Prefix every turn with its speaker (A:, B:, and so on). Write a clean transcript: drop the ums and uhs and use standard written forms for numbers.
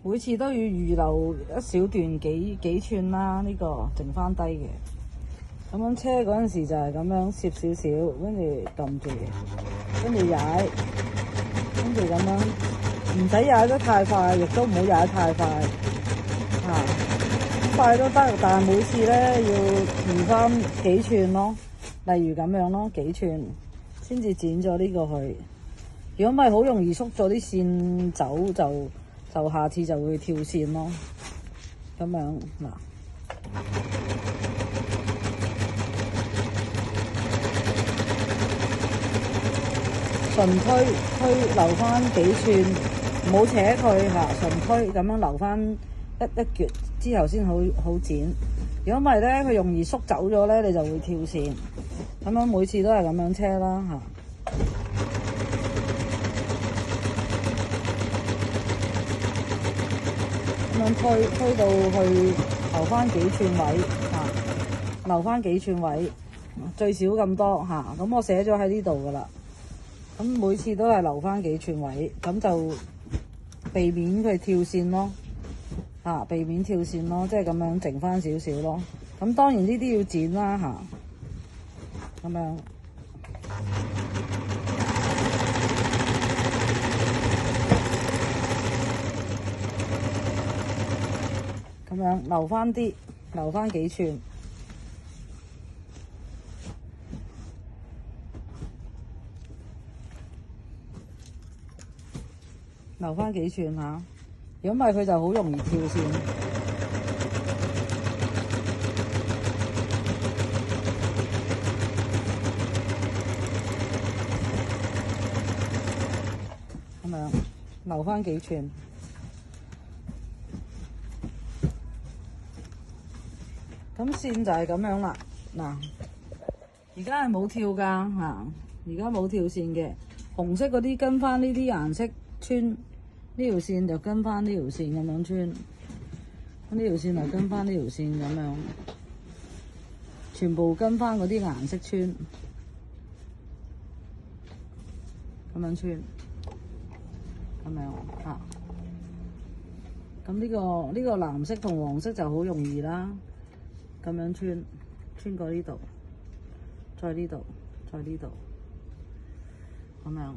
A: 每次都要預留一小段幾寸啦，呢個剩翻低嘅。咁樣車嗰陣時就係咁樣攝少少，跟住撳住，跟住踩，跟住咁樣，唔使踩得太快，亦都唔好踩得太快，快都得，但係每次咧要預翻幾寸咯，例如咁樣咯，幾寸先至剪咗呢個去。如果唔係，好容易縮咗啲線走，就下次就會跳線咯。咁樣嗱。順推留翻幾寸，唔好扯佢嚇，順推咁樣留翻一橛之後先好剪。如果唔係咧，佢容易縮走咗咧，你就會跳線。咁樣每次都係咁樣車啦嚇。咁樣推到去留翻幾寸位嚇，留翻幾寸位，最少咁多嚇。咁我寫咗喺呢度噶啦。咁每次都係留翻幾寸位，咁就避免佢跳線咯，避免跳線咯，即係咁樣剩翻少少咯。咁當然呢啲要剪啦咁樣。咁樣留翻啲，留翻幾寸。留翻幾寸嚇，如果唔係佢就好容易跳線。咁樣留翻幾寸，咁線就係咁樣啦。嗱，而家係冇跳㗎嚇，而家冇跳線嘅，紅色嗰啲跟翻呢啲顏色穿，呢條線就跟翻呢條線咁樣穿，呢條線就跟翻呢條線咁樣，全部跟翻嗰啲顏色穿，咁樣穿，咁樣嚇。咁呢個藍色同黃色就好容易啦，咁樣穿過呢度，再呢度，再呢度，咁樣。